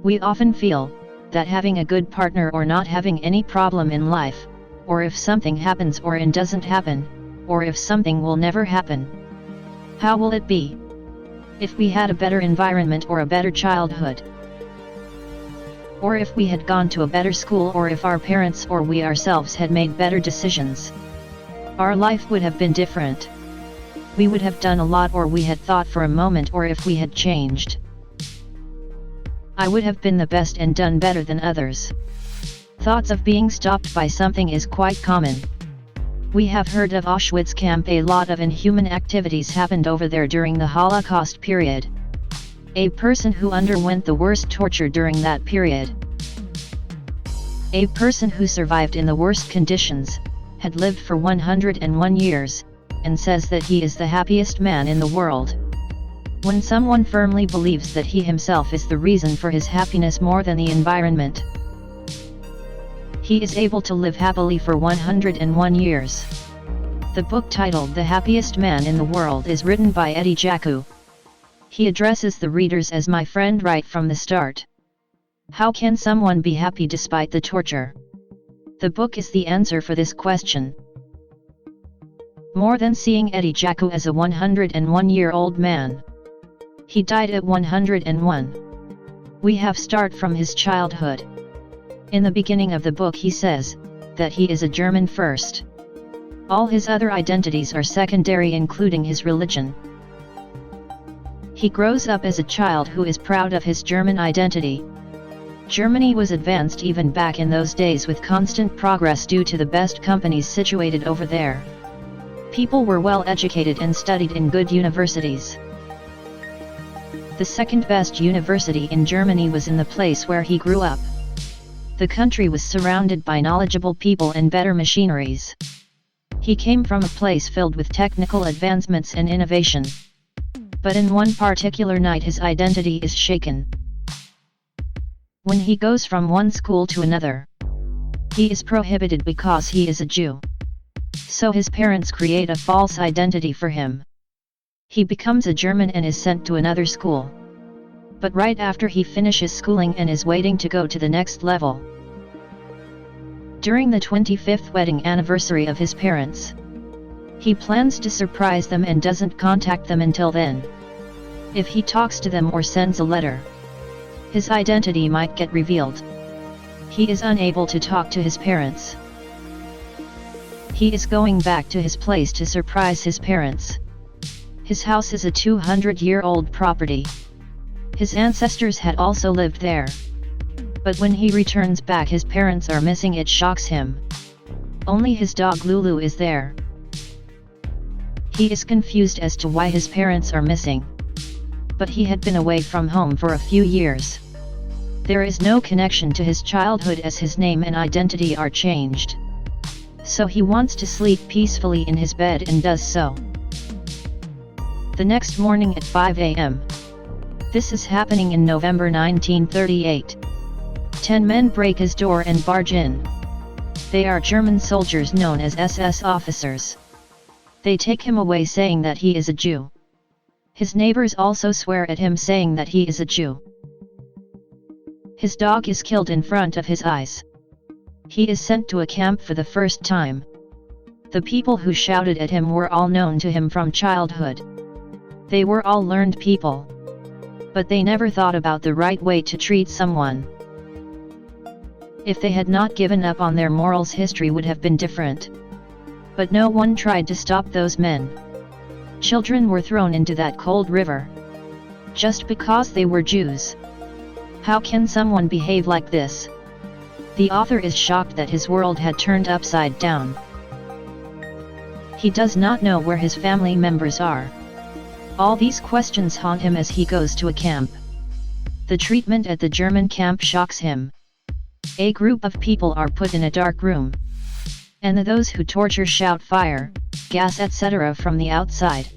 We often feel that having a good partner or not having any problem in life, or if something happens or it doesn't happen, or if something will never happen. How will it be if we had a better environment or a better childhood? Or if we had gone to a better school, or if our parents or we ourselves had made better decisions? Our life would have been different. We would have done a lot, or we had thought for a moment, or if we had changed. I would have been the best and done better than others. Thoughts of being stopped by something is quite common. We have heard of Auschwitz camp. A lot of inhuman activities happened over there during the Holocaust period. A person who underwent the worst torture during that period. A person who survived in the worst conditions, had lived for 101 years, and says that he is the happiest man in the world. When someone firmly believes that he himself is the reason for his happiness more than the environment, he is able to live happily for 101 years. The book titled The Happiest Man in the World is written by Eddie Jaku. He addresses the readers as my friend right from the start. How can someone be happy despite the torture? The book is the answer for this question. More than seeing Eddie Jaku as a 101-year-old man. He died at 101. We have start from his childhood. In the beginning of the book he says that he is a German first. All his other identities are secondary, including his religion. He grows up as a child who is proud of his German identity. Germany was advanced even back in those days, with constant progress due to the best companies situated over there. People were well educated and studied in good universities. The second best university in Germany was in the place where he grew up. The country was surrounded by knowledgeable people and better machineries. He came from a place filled with technical advancements and innovation. But in one particular night his identity is shaken. When he goes from one school to another, he is prohibited because he is a Jew. So his parents create a false identity for him. He becomes a German and is sent to another school. But right after he finishes schooling and is waiting to go to the next level, during the 25th wedding anniversary of his parents, he plans to surprise them and doesn't contact them until then. If he talks to them or sends a letter, his identity might get revealed. He is unable to talk to his parents. He is going back to his place to surprise his parents. His house is a 200-year-old property. His ancestors had also lived there. But when he returns back, his parents are missing. It shocks him. Only his dog Lulu is there. He is confused as to why his parents are missing. But he had been away from home for a few years. There is no connection to his childhood as his name and identity are changed. So he wants to sleep peacefully in his bed and does so. The next morning at 5 a.m. This is happening in November 1938. 10 men break his door and barge in. They are German soldiers known as SS officers. They take him away saying that he is a Jew. His neighbors also swear at him saying that he is a Jew. His dog is killed in front of his eyes. He is sent to a camp for the first time. The people who shouted at him were all known to him from childhood. They were all learned people. But they never thought about the right way to treat someone. If they had not given up on their morals, history would have been different. But no one tried to stop those men. Children were thrown into that cold river. Just because they were Jews. How can someone behave like this? The author is shocked that his world had turned upside down. He does not know where his family members are. All these questions haunt him as he goes to a camp. The treatment at the German camp shocks him. A group of people are put in a dark room. And those who torture shout fire, gas, etc. from the outside.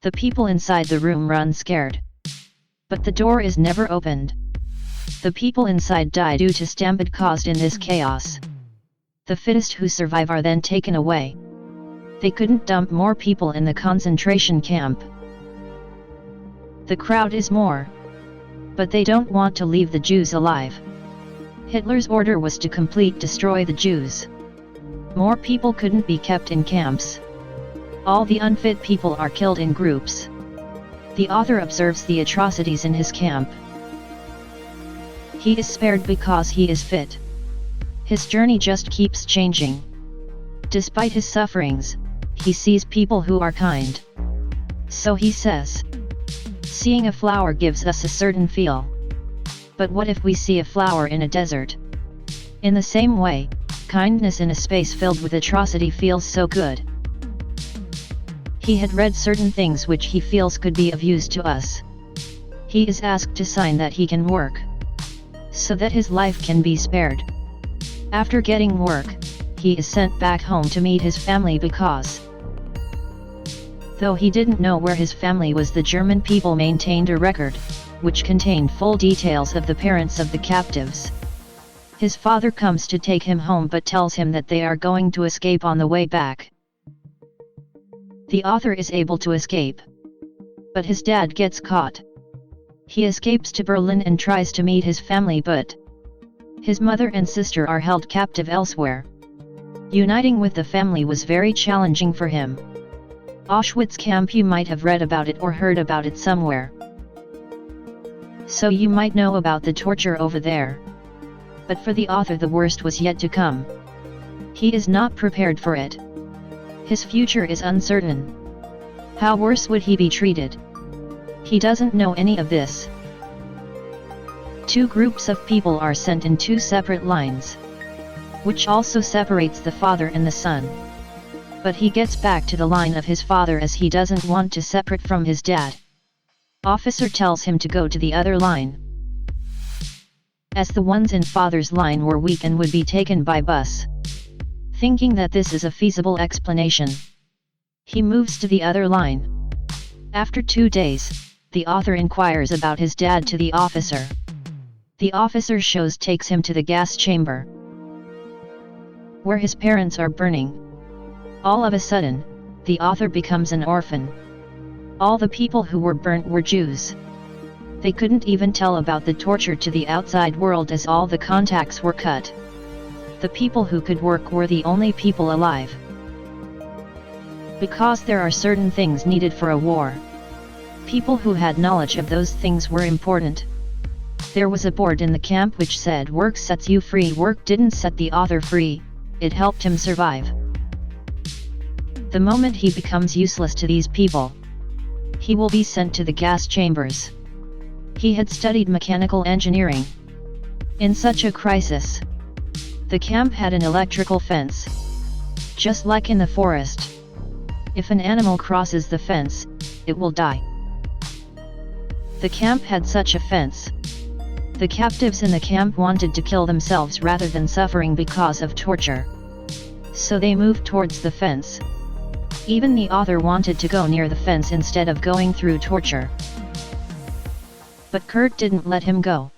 The people inside the room run scared. But the door is never opened. The people inside die due to stampede caused in this chaos. The fittest who survive are then taken away. They couldn't dump more people in the concentration camp. The crowd is more But they don't want to leave the Jews alive. Hitler's order was to completely destroy the Jews. More people couldn't be kept in camps. All the unfit people are killed in groups. The author observes the atrocities in his camp. He is spared because he is fit. His journey just keeps changing. Despite his sufferings, he sees people who are kind. So he says, seeing a flower gives us a certain feel. But what if we see a flower in a desert? In the same way, kindness in a space filled with atrocity feels so good. He had read certain things which he feels could be of use to us. He is asked to sign that he can work, so that his life can be spared. After getting work, he is sent back home to meet his family because, though he didn't know where his family was, the German people maintained a record, which contained full details of the parents of the captives. His father comes to take him home but tells him that they are going to escape on the way back. The author is able to escape, but his dad gets caught. He escapes to Berlin and tries to meet his family, but his mother and sister are held captive elsewhere. Uniting with the family was very challenging for him. Auschwitz camp, you might have read about it or heard about it somewhere. So you might know about the torture over there. But for the author, the worst was yet to come. He is not prepared for it. His future is uncertain. How worse would he be treated? He doesn't know any of this. Two groups of people are sent in two separate lines, which also separates the father and the son. But he gets back to the line of his father as he doesn't want to separate from his dad. Officer tells him to go to the other line, as the ones in father's line were weak and would be taken by bus. Thinking that this is a feasible explanation, he moves to the other line. After 2 days, the author inquires about his dad to the officer. The officer takes him to the gas chamber, where his parents are burning. All of a sudden, the author becomes an orphan. All the people who were burnt were Jews. They couldn't even tell about the torture to the outside world as all the contacts were cut. The people who could work were the only people alive. Because there are certain things needed for a war. People who had knowledge of those things were important. There was a board in the camp which said work sets you free. Work didn't set the author free, it helped him survive. The moment he becomes useless to these people, he will be sent to the gas chambers. He had studied mechanical engineering. In such a crisis, the camp had an electrical fence, just like in the forest. If an animal crosses the fence, it will die. The camp had such a fence. The captives in the camp wanted to kill themselves rather than suffering because of torture. So they moved towards the fence. Even the author wanted to go near the fence instead of going through torture. But Kurt didn't let him go.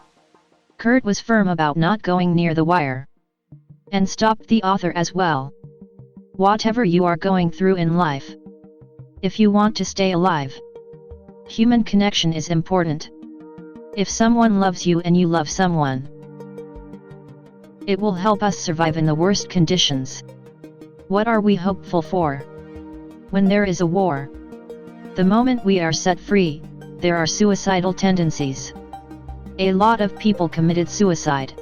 Kurt was firm about not going near the wire, and stopped the author as well. Whatever you are going through in life, if you want to stay alive, human connection is important. If someone loves you and you love someone, it will help us survive in the worst conditions. What are we hopeful for? When there is a war, the moment we are set free, there are suicidal tendencies. A lot of people committed suicide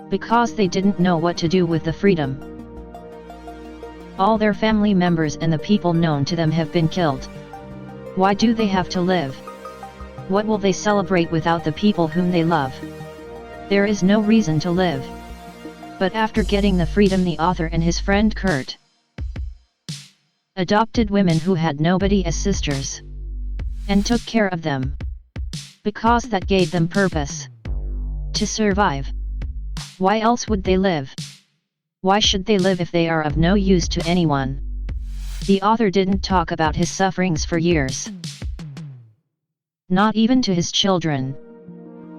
because they didn't know what to do with the freedom. All their family members and the people known to them have been killed. Why do they have to live? What will they celebrate without the people whom they love? There is no reason to live. But after getting the freedom, the author and his friend Kurt adopted women who had nobody as sisters, and took care of them, because that gave them purpose to survive. Why else would they live? Why should they live if they are of no use to anyone? The author didn't talk about his sufferings for years. Not even to his children.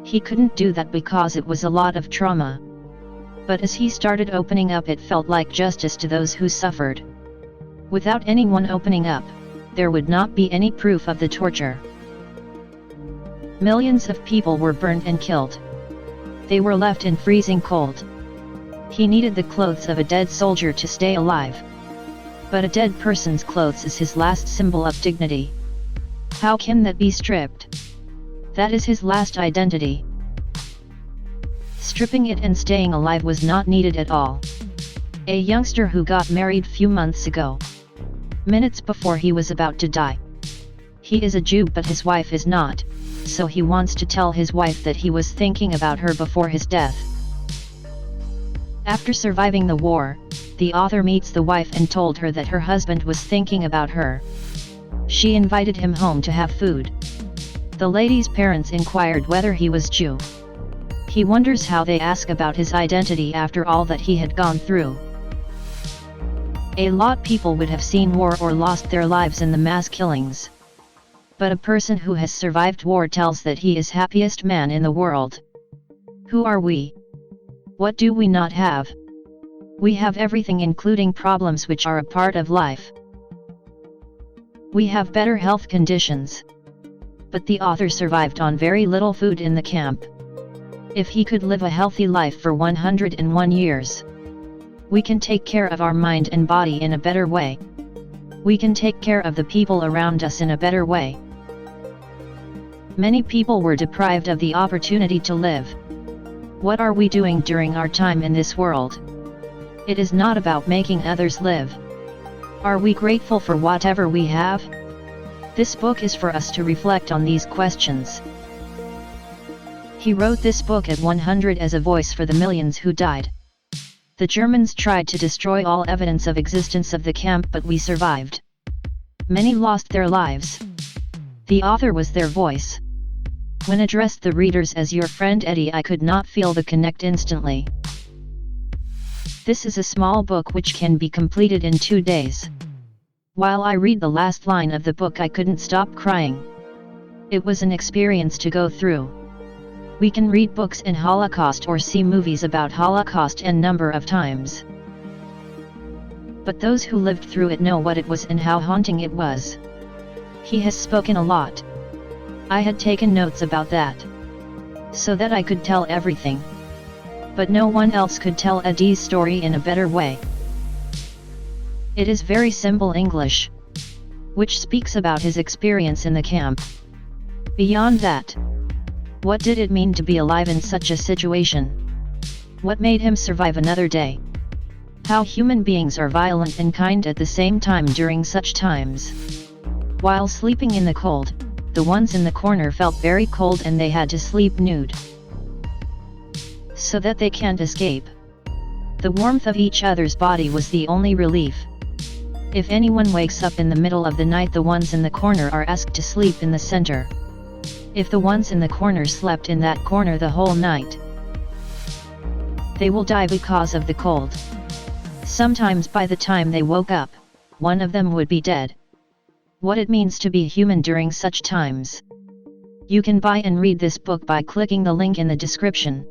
He couldn't do that because it was a lot of trauma. But as he started opening up, it felt like justice to those who suffered. Without anyone opening up, there would not be any proof of the torture. Millions of people were burned and killed. They were left in freezing cold. He needed the clothes of a dead soldier to stay alive. But a dead person's clothes is his last symbol of dignity. How can that be stripped? That is his last identity. Stripping it and staying alive was not needed at all. A youngster who got married few months ago. Minutes before he was about to die. He is a Jew but his wife is not, so he wants to tell his wife that he was thinking about her before his death. After surviving the war, the author meets the wife and told her that her husband was thinking about her. She invited him home to have food. The lady's parents inquired whether he was Jew. He wonders how they ask about his identity after all that he had gone through. A lot people would have seen war or lost their lives in the mass killings. But a person who has survived war tells that he is happiest man in the world. Who are we? What do we not have? We have everything including problems which are a part of life. We have better health conditions. But the author survived on very little food in the camp. If he could live a healthy life for 101 years. We can take care of our mind and body in a better way. We can take care of the people around us in a better way. Many people were deprived of the opportunity to live. What are we doing during our time in this world? It is not about making others live. Are we grateful for whatever we have? This book is for us to reflect on these questions. He wrote this book at 100 as a voice for the millions who died. The Germans tried to destroy all evidence of existence of the camp, but we survived. Many lost their lives. The author was their voice. When addressed the readers as your friend Eddie, I could not feel the connect instantly. This is a small book which can be completed in 2 days. While I read the last line of the book, I couldn't stop crying. It was an experience to go through. We can read books in Holocaust or see movies about Holocaust n number of times. But those who lived through it know what it was and how haunting it was. He has spoken a lot. I had taken notes about that, so that I could tell everything. But no one else could tell Eddie's story in a better way. It is very simple English, which speaks about his experience in the camp. Beyond that, what did it mean to be alive in such a situation? What made him survive another day? How human beings are violent and kind at the same time during such times. While sleeping in the cold, the ones in the corner felt very cold and they had to sleep nude, so that they can't escape. The warmth of each other's body was the only relief. If anyone wakes up in the middle of the night, the ones in the corner are asked to sleep in the center. If the ones in the corner slept in that corner the whole night, they will die because of the cold. Sometimes by the time they woke up, one of them would be dead. What it means to be human during such times. You can buy and read this book by clicking the link in the description.